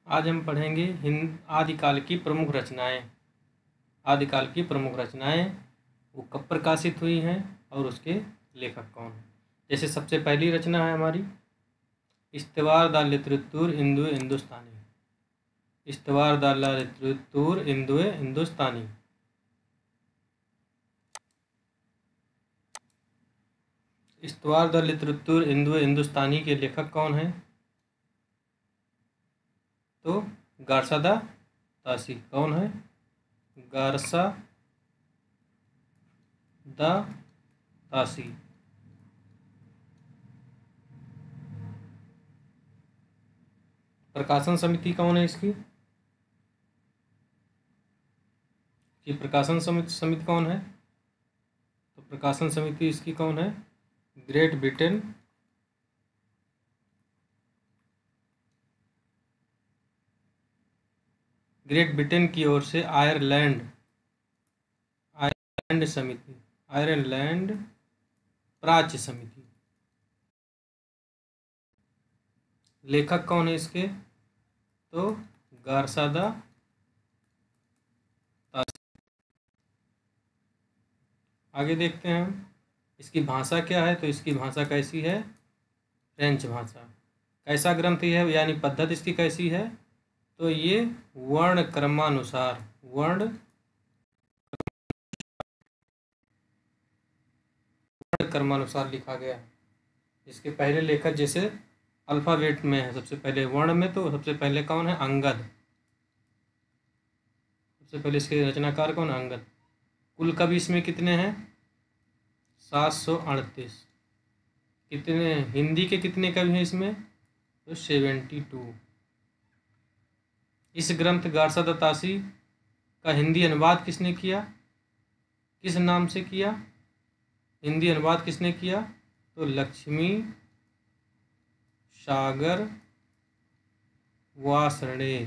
आज हम पढ़ेंगे आदिकाल की प्रमुख रचनाएं। आदिकाल की प्रमुख रचनाएं वो कब प्रकाशित हुई हैं और उसके लेखक कौन हैं। जैसे सबसे पहली रचना है हमारी इस्तवार द लिटरेतुर इंदुए हिंदुस्तानी। इस्तवार द लिटरेतुर इंदुए हिंदुस्तानी। इस्तवार द लिटरेतुर इंदुए हिंदुस्तानी के लेखक कौन हैं? तो गारसादा तासी। कौन है? Garcin de Tassy. प्रकाशन समिति कौन है इसकी? कि प्रकाशन समिति कौन है? तो प्रकाशन समिति इसकी कौन है? ग्रेट ब्रिटेन की ओर से आयरलैंड समिति, आयरलैंड प्राच्य समिति। लेखक कौन है इसके? तो गारसादा तासी। आगे देखते हैं हम इसकी भाषा क्या है। तो इसकी भाषा कैसी है? फ्रेंच भाषा। कैसा ग्रंथ है यानी पद्धति इसकी कैसी है? तो ये वर्ण क्रमानुसार लिखा गया। इसके पहले लेखक जैसे अल्फाबेट में है, सबसे पहले वर्ण में, तो सबसे पहले कौन है? अंगद। सबसे पहले इसके रचनाकार कौन? अंगद। कुल कवि इसमें कितने हैं? 738। कितने हिंदी के कितने कवि हैं इसमें? तो 72। इस ग्रंथ गारसादा तासी का हिंदी अनुवाद किसने किया? किस नाम से किया? हिंदी अनुवाद किसने किया? तो लक्ष्मी सागर वार्ष्णेय।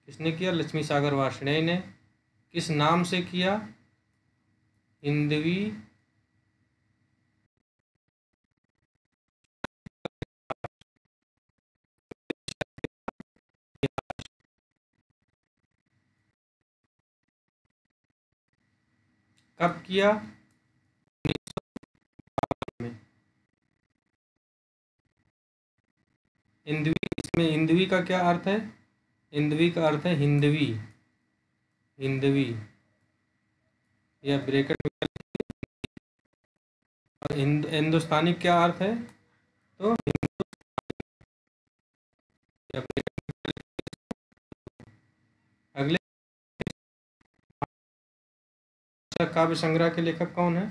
किसने किया? लक्ष्मी सागर वार्ष्णेय ने। किस नाम से किया? हिंदवी कब किया? हिंदवी, इसमें हिंदवी का क्या अर्थ है? हिंदवी का अर्थ है हिंदवी, या ब्रैकेट में। हिंदुस्तानी क्या अर्थ है? तो अगले काव्य संग्रह के लेखक कौन है?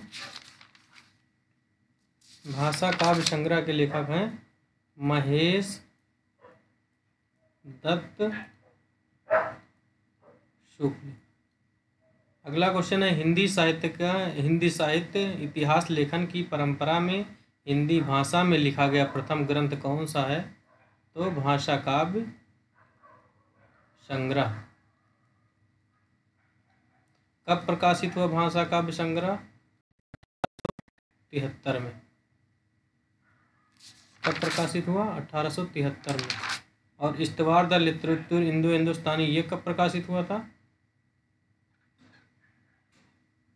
भाषा काव्य संग्रह के लेखक हैं महेश दत्त शुक्ल। अगला क्वेश्चन है हिंदी साहित्य इतिहास लेखन की परंपरा में हिंदी भाषा में लिखा गया प्रथम ग्रंथ कौन सा है? तो भाषा काव्य संग्रह। कब प्रकाशित हुआ भाषा काव्य संग्रह? 73 में। कब प्रकाशित हुआ? 1873 में। और इस्तवार द लिटरेतुर इंदो हिंदुस्तानी ये कब प्रकाशित हुआ था?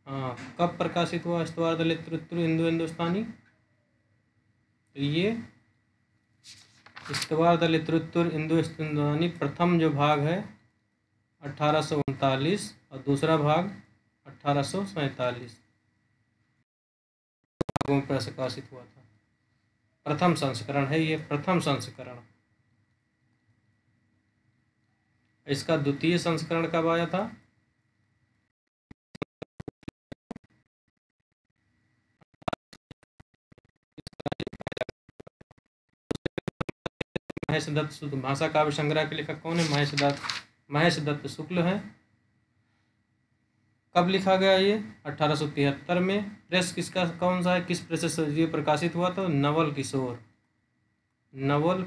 हाँ, कब प्रकाशित हुआ इस्तवार द लिटरेतुर इंदो हिंदुस्तानी? तो ये इस्तवार द लिटरेतुर इंदो हिंदुस्तानी प्रथम जो भाग है 1839 और दूसरा भाग 1847 में प्रकाशित हुआ था। प्रथम संस्करण है ये, प्रथम संस्करण। इसका द्वितीय संस्करण कब आया था? महेश दत्त। भाषा काव्य संग्रह के लेखक कौन है? महेश दत्त शुक्ल हैं। कब लिखा गया ये? 1873 में। प्रेस किसका कौन सा है? किस प्रेस से ये प्रकाशित हुआ? तो नवल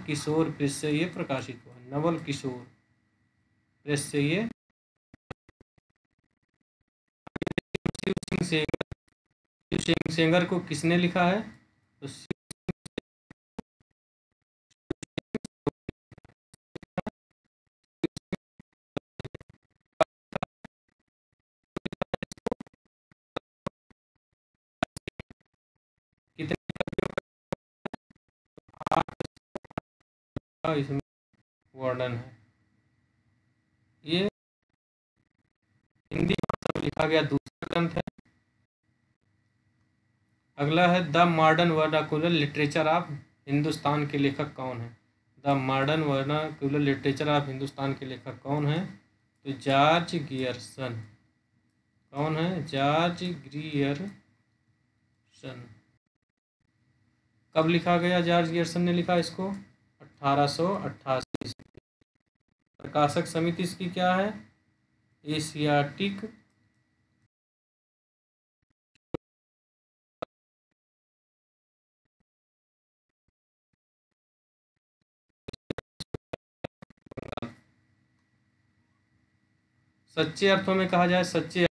किशोर प्रेस से ये प्रकाशित हुआ। नवल किशोर प्रेस से ये। शिव सिंह सेंगर को किसने लिखा है? तो इसमें वर्णन है। ये हिंदी भाषा में लिखा गया दूसरा ग्रंथ है। अगला है the modern vernacular literature of Hindustan के लेखक कौन है। The modern vernacular literature of Hindustan के लेखक कौन है? तो जॉर्ज गियर्सन। कौन है? George Gierson. कब लिखा गया? जॉर्ज गियर्सन ने लिखा इसको 1888। प्रकाशक समिति इसकी क्या है? एशियाटिक सच्चे अर्थों में कहा जाए, सच्चे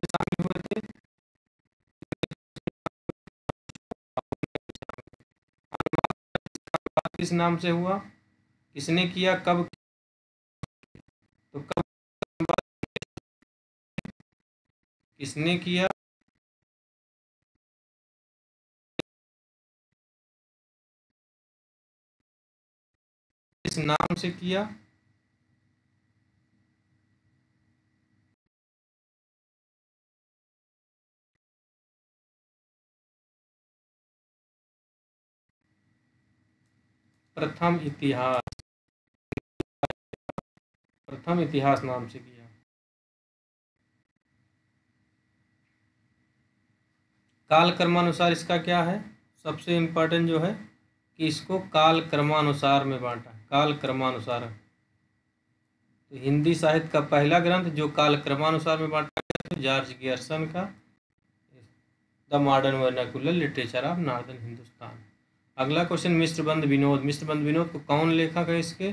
शामिल हुए थे। किस नाम से हुआ? किसने किया? कब? तो कब? किसने किया? किस नाम से किया? प्रथम इतिहास। प्रथम इतिहास नाम से किया। काल क्रमानुसार इसका क्या है? सबसे इम्पोर्टेंट जो है कि इसको काल क्रमानुसार में बांटा। काल क्रमानुसार तो हिंदी साहित्य का पहला ग्रंथ जो काल क्रमानुसार में बांटा गया तो जॉर्ज गियर्सन का the modern vernacular literature of northern Hindustan. अगला क्वेश्चन मिश्र बंधु विनोद। मिश्र बंधु विनोद को कौन लेखक है इसके?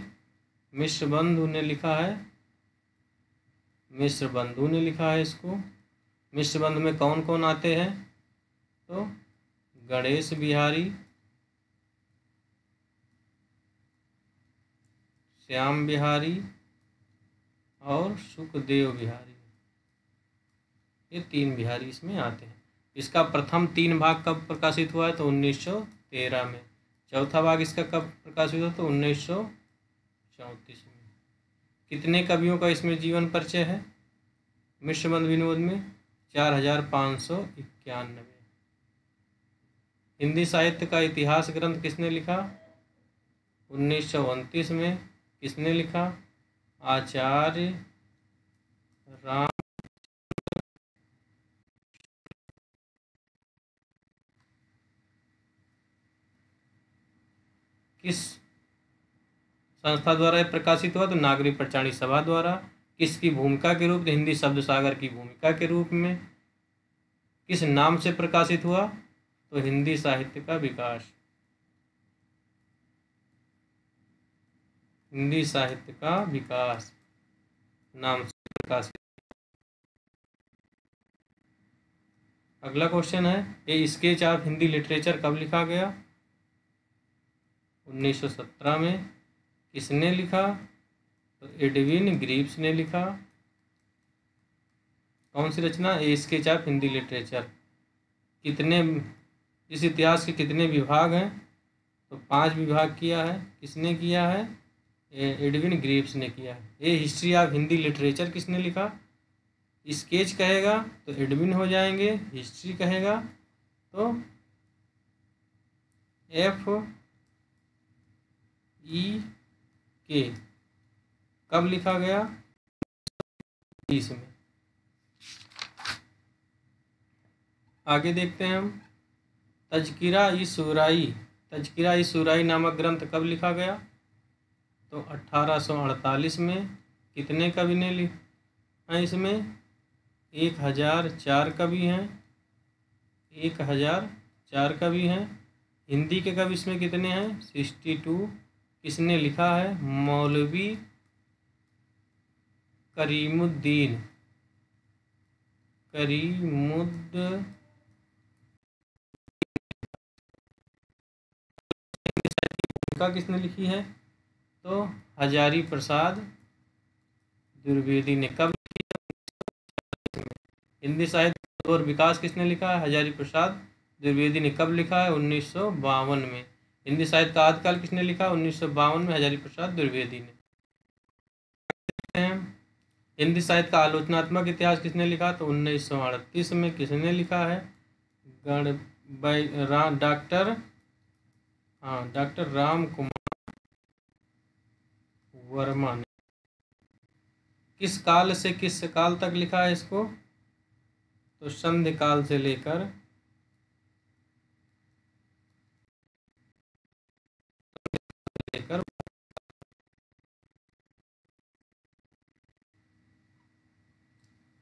मिश्र बंधु ने लिखा है। मिश्र बंधु ने लिखा है इसको। मिश्र बंधु में कौन कौन आते हैं? तो गणेश बिहारी, श्याम बिहारी और सुखदेव बिहारी। ये तीन बिहारी इसमें आते हैं। इसका प्रथम 3 भाग कब प्रकाशित हुआ है? तो 1913 में। चौथा भाग इसका कब प्रकाशित हुआ? तो 1934 में। कितने कवियों का इसमें जीवन परिचय है मिश्र बंधु विनोद में? 4591। हिंदी साहित्य का इतिहास ग्रंथ किसने लिखा? 1929 में। किसने लिखा? आचार्य राम। किस संस्था द्वारा यह प्रकाशित हुआ? तो नागरिक प्रचारणी सभा द्वारा। किसकी भूमिका के रूप में? हिंदी शब्द सागर की भूमिका के रूप में। किस नाम से प्रकाशित हुआ? तो हिंदी साहित्य का विकास। हिंदी साहित्य का विकास नाम से प्रकाशित। अगला क्वेश्चन है ए स्केच ऑफ हिंदी लिटरेचर कब लिखा गया? 1917 में। किसने लिखा? तो एडविन ग्रीव्स ने लिखा। कौन सी रचना? A sketch of Hindi literature. कितने इस इतिहास के कितने विभाग हैं? तो 5 विभाग किया है। किसने किया है? एडविन ग्रीव्स ने किया है। ए हिस्ट्री ऑफ हिंदी लिटरेचर किसने लिखा? स्केच कहेगा तो एडविन हो जाएंगे, हिस्ट्री कहेगा तो FEK। कब लिखा गया? 20 में। आगे देखते हैं हम तज़किरा ई सूराई नामक ग्रंथ कब लिखा गया? तो 1848 में। कितने कवि ने लिखा इसमें? 1004 कवि हैं। 1004 कवि हैं। हिंदी के कवि इसमें कितने हैं? 62। किसने लिखा है? मौलवी करीमुद्दीन किसने लिखी है? तो हजारी प्रसाद द्विवेदी ने कब लिखी? हिंदी साहित्य और विकास किसने लिखा है? हजारी प्रसाद द्विवेदी ने कब लिखा है? 1952 में। हिंदी साहित्य का आदिकाल किसने लिखा? 1952 में हजारी प्रसाद द्विवेदी ने। हिंदी साहित्य का आलोचनात्मक इतिहास किसने लिखा? तो 1938 में। किसने लिखा है? डॉक्टर राम कुमार वर्मा ने। किस काल से किस काल तक लिखा है इसको? तो संधि काल से लेकर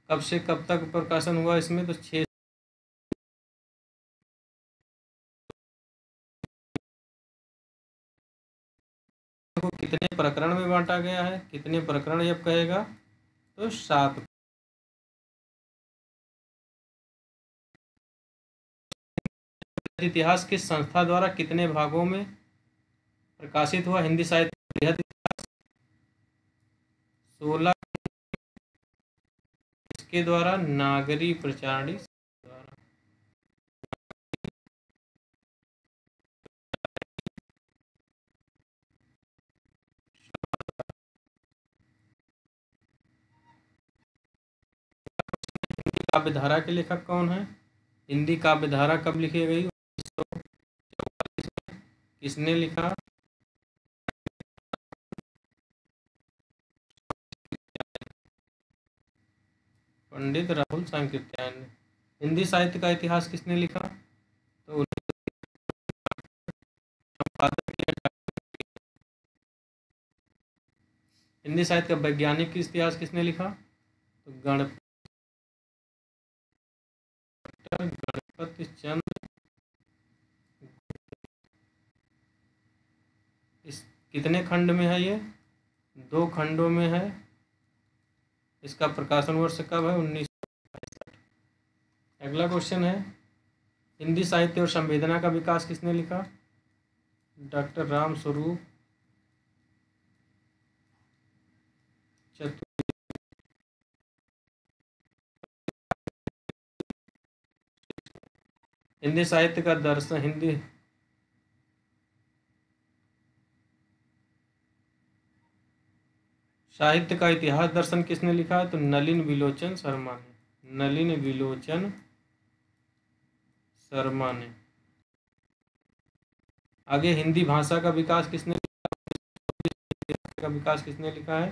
कब से कब तक प्रकाशन हुआ इसमें? तो 6 को कितने प्रकरण में बांटा गया है? कितने प्रकरण जब कहेगा तो 7। इतिहास किस संस्था द्वारा कितने भागों में प्रकाशित हुआ? हिंदी साहित्य बृहद इतिहास 16। इसके द्वारा नागरी प्रचारणी द्वारा। काव्य धारा के लेखक कौन है? हिंदी काव्य धारा कब लिखी गई? 1944 में। किसने लिखा? पंडित राहुल सांकृत्यायन ने। हिंदी साहित्य का इतिहास किसने लिखा? तो हिंदी साहित्य का वैज्ञानिक इतिहास किसने लिखा? तो गणपति चंद्र। इस कितने खंड में है ये? 2 खंडों में है। इसका प्रकाशन वर्ष कब है? 1965। अगला क्वेश्चन है, हिंदी साहित्य और संवेदना का विकास किसने लिखा? डॉक्टर राम स्वरूप चतुर्वेदी। हिंदी साहित्य का दर्शन हिंदी साहित्य का इतिहास दर्शन किसने लिखा है? तो नलिन विलोचन शर्मा ने। नलिन विलोचन शर्मा ने। आगे, हिंदी भाषा का विकास किसने का विकास किसने लिखा है?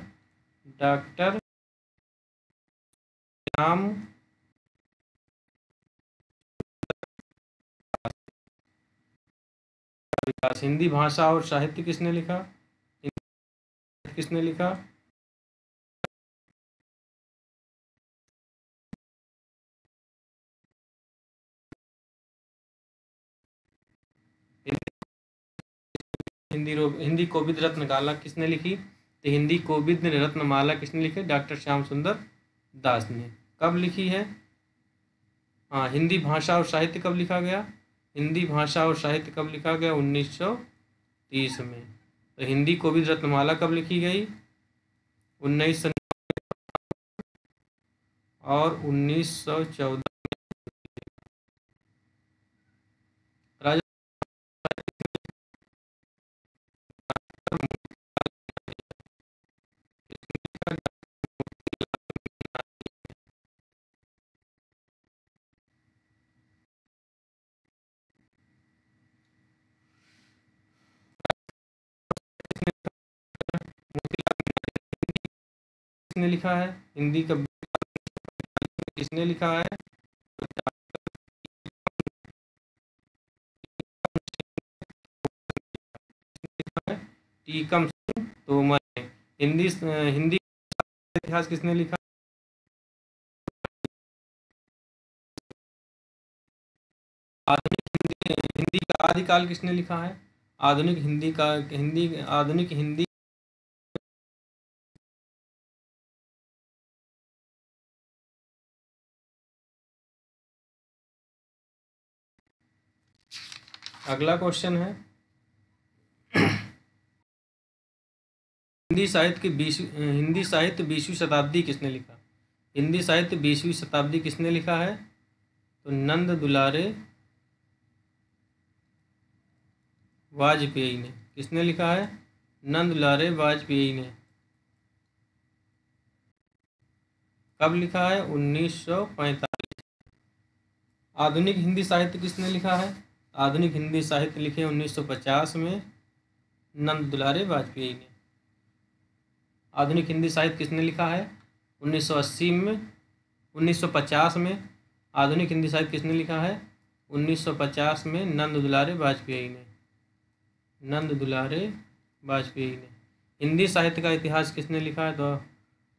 डॉक्टर राम विकास। हिंदी भाषा और साहित्य किसने लिखा? किसने लिखा? हिंदी कोविद रत्नमाला किसने लिखी? तो हिंदी कोविद रत्नमाला किसने लिखी? डॉक्टर श्याम सुंदर दास ने। कब लिखी है? हाँ, हिंदी भाषा और साहित्य कब लिखा गया? हिंदी भाषा और साहित्य कब लिखा गया? 1930 में। तो हिंदी कोविद रत्नमाला कब लिखी गई? 1900 और 1914। राजा किसने लिखा है? हिंदी का किसने लिखा है? टीकम सिंह तोमर ने। हिंदी इतिहास किसने लिखा? आधुनिक हिंदी का आदिकाल किसने लिखा है? आधुनिक हिंदी अगला क्वेश्चन है, हिंदी साहित्य 20वीं शताब्दी किसने लिखा? हिंदी साहित्य 20वीं शताब्दी किसने लिखा है? तो नंद दुलारे वाजपेयी ने। किसने लिखा है? नंद दुलारे वाजपेयी ने। कब लिखा है? 1945। आधुनिक हिंदी साहित्य किसने लिखा है? आधुनिक हिंदी साहित्य लिखे 1950 में नंद दुलारे वाजपेयी ने। आधुनिक हिंदी साहित्य किसने लिखा है? 1980 में 1950 में। आधुनिक हिंदी साहित्य किसने लिखा है? 1950 में नंद दुलारे वाजपेयी ने। नंद दुलारे वाजपेयी ने। हिंदी साहित्य का इतिहास किसने लिखा है? तो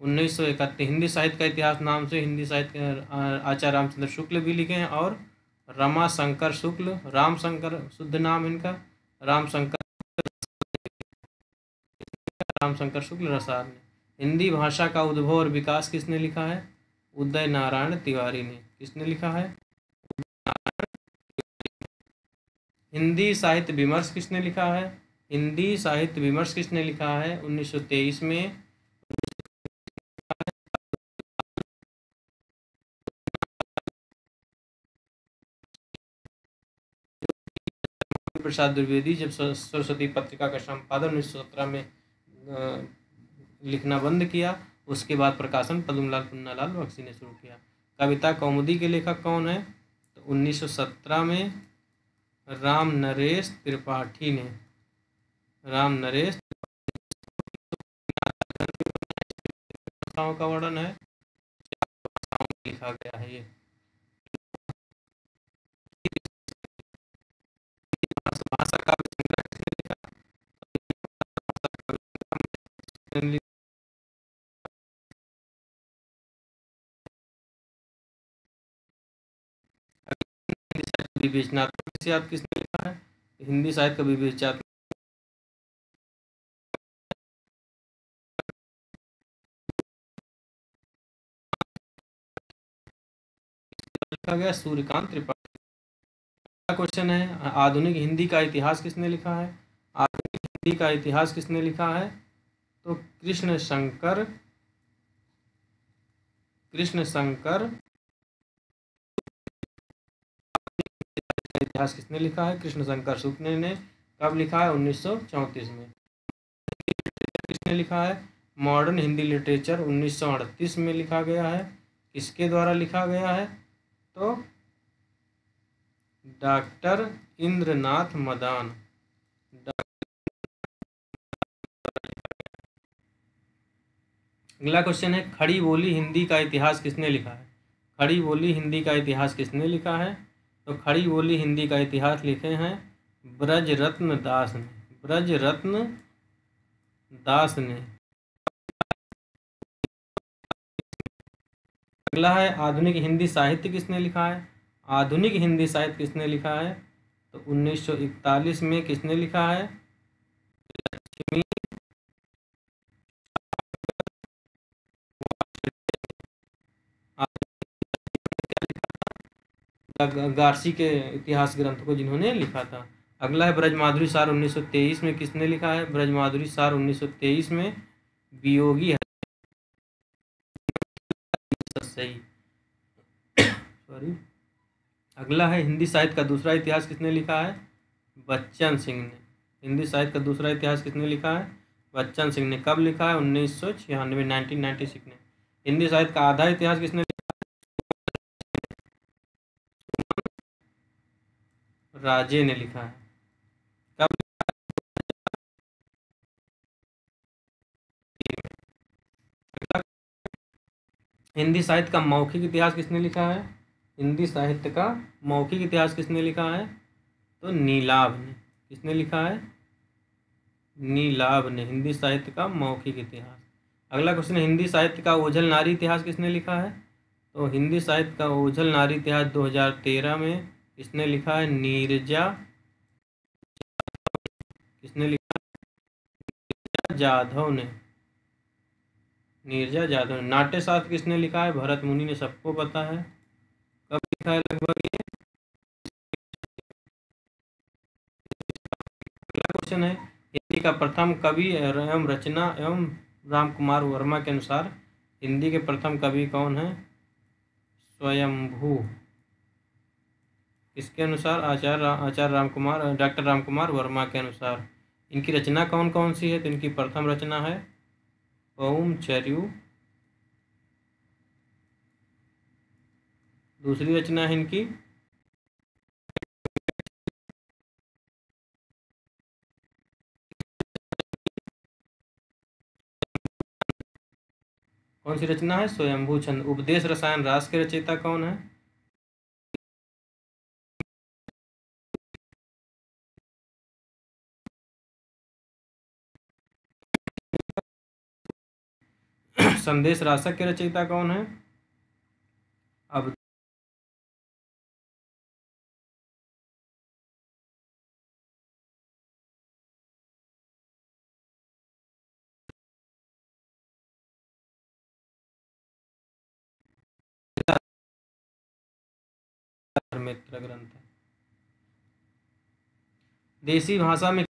1931। हिंदी साहित्य का इतिहास नाम से हिंदी साहित्य के आचार्य रामचंद्र शुक्ल भी लिखे हैं, और रमाशंकर शुक्ल, रामशंकर शुद्ध नाम इनका रामशंकर शुक्ल रसाल ने। हिंदी भाषा का उद्भव और विकास किसने लिखा है? उदय नारायण तिवारी ने। किसने लिखा है? हिंदी साहित्य विमर्श किसने लिखा है? हिंदी साहित्य विमर्श किसने लिखा है? 1923 में प्रसाद द्विवेदी। जब सरस्वती पत्रिका का संपादन 1917 में लिखना बंद किया, उसके बाद प्रकाशन पद्मलाल पुन्नालाल बख्शी ने शुरू किया। कविता कौमुदी के लेखक कौन है? तो 1917 में राम नरेश त्रिपाठी ने। राम नरेश का वर्णन है, लिखा गया है ये। भाषा का विवेचनात्मक किसने लिखा है? हिंदी साहित्य का विवेचनात्मक लिखा गया सूर्यकांत त्रिपाठी। क्वेश्चन है, आधुनिक हिंदी का इतिहास किसने लिखा है? आधुनिक हिंदी का इतिहास किसने लिखा है? तो कृष्ण शंकर इतिहास किसने लिखा है? कृष्ण शंकर शुक्ल ने। कब लिखा है? 1934 में। किसने लिखा है? मॉडर्न हिंदी लिटरेचर 1938 में लिखा गया है। किसके द्वारा लिखा गया है? तो डॉक्टर इंद्रनाथ मदान। अगला क्वेश्चन है, खड़ी बोली हिंदी का इतिहास किसने लिखा है? खड़ी बोली हिंदी का इतिहास किसने लिखा है? तो खड़ी बोली हिंदी का इतिहास लिखे हैं ब्रजरत्न दास ने। ब्रजरत्न दास ने। अगला है, आधुनिक हिंदी साहित्य किसने लिखा है? आधुनिक हिंदी साहित्य किसने लिखा है? तो 1941 में किसने लिखा है? गारसी के इतिहास ग्रंथ को जिन्होंने लिखा था। अगला है, ब्रजमाधुरी सार 1923 में किसने लिखा है? ब्रजमाधुरी सार 1923 में वियोगी सही सॉरी। अगला है, हिंदी साहित्य का दूसरा इतिहास किसने लिखा है? बच्चन सिंह ने। हिंदी साहित्य का दूसरा इतिहास किसने लिखा है? बच्चन सिंह ने। कब लिखा है? 1996 1996 में। हिंदी साहित्य का आधा इतिहास किसने लिखा? राजे ने लिखा है। कब? हिंदी साहित्य का मौखिक इतिहास किसने लिखा है? हिंदी साहित्य का मौखिक इतिहास किसने लिखा है? तो नीलाभ ने। किसने लिखा है? नीलाभ ने। हिंदी साहित्य का मौखिक इतिहास। अगला क्वेश्चन है, हिंदी साहित्य का ओझल नारी इतिहास किसने लिखा है? तो हिंदी साहित्य का ओझल नारी इतिहास 2013 में किसने लिखा है? नीरजा। किसने लिखा? जाधव ने। नीरजा जाधव ने। नाट्यशास्त्र किसने लिखा है? भरत मुनि ने, सबको पता है। कब लिखा है लगभग ये? अगला क्वेश्चन है, का प्रथम कवि एवं रचना एवं राम कुमार वर्मा के अनुसार हिंदी के प्रथम कवि कौन है? स्वयंभू। इसके अनुसार डॉक्टर राम कुमार वर्मा के अनुसार इनकी रचना कौन कौन सी है? तो इनकी प्रथम रचना है ओम चर्यू। दूसरी रचना है इनकी कौन सी रचना है? स्वयंभू छंद। उपदेश रसायन रास के रचयिता कौन है? संदेश रासक के रचयिता कौन है? अब मित्र ग्रंथ है। देसी भाषा में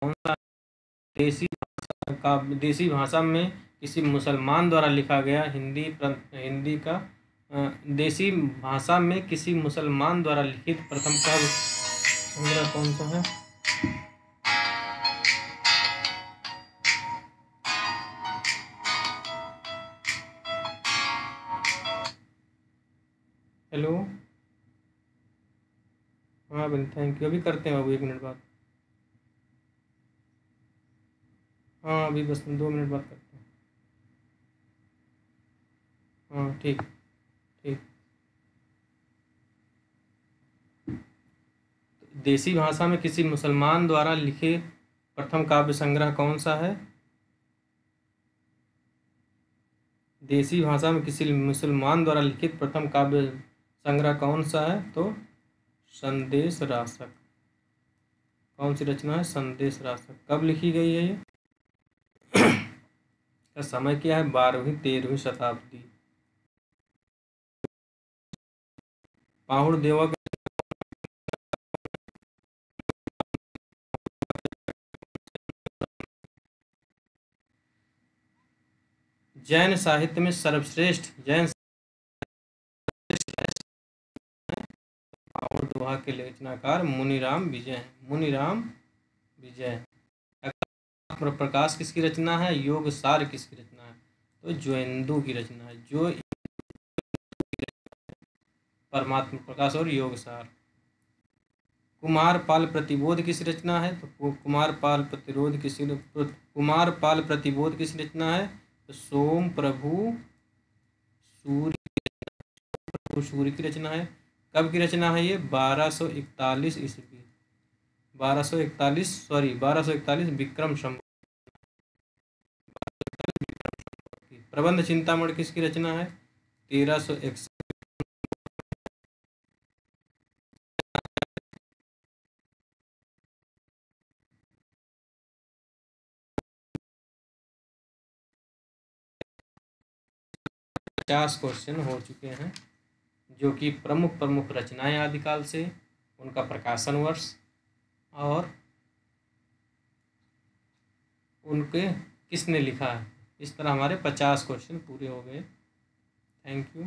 कौन सा देसी भाषा में किसी मुसलमान द्वारा लिखा गया हिंदी का देसी भाषा में किसी मुसलमान द्वारा लिखित प्रथम काव्य संग्रह कौन सा है? हेलो, हाँ बिल थैंक यू। अभी करते हैं बाबू, 1 मिनट बाद। हाँ अभी बस 2 मिनट बाद करते हैं। हाँ ठीक ठीक। देसी भाषा में किसी मुसलमान द्वारा लिखे प्रथम काव्य संग्रह कौन सा है? देसी भाषा में किसी मुसलमान द्वारा लिखित प्रथम काव्य संग्रह कौन सा है? तो संदेश रासक। कौन सी रचना है? संदेश रासक। कब लिखी गई है ये? का समय क्या है? 12वीं 13वीं शताब्दी। पाहुड़ देवा के जैन साहित्य में सर्वश्रेष्ठ पाहुड़ दोहा के रचनाकार मुनिराम विजय हैं। मुनिराम विजय। प्रकाश किसकी रचना है? योग सार किसकी रचना है? तो ज्वेंदु की रचना है। जो परमात्मा प्रकाश और योग सार। कुमारपाल प्रतिबोध किस रचना है? तो कुमारपाल प्रतिबोध किस रचना है? तो सोम प्रभु सूर्य की रचना है। कब की रचना है ये? 1241 ईस्वी। 1241 विक्रम संवत। प्रबंध चिंतामणि किसकी रचना है? 1361। क्वेश्चन हो चुके हैं, जो कि प्रमुख प्रमुख रचनाएं आदिकाल से, उनका प्रकाशन वर्ष और उनके किसने लिखा है। इस तरह हमारे 50 क्वेश्चन पूरे हो गए। Thank you.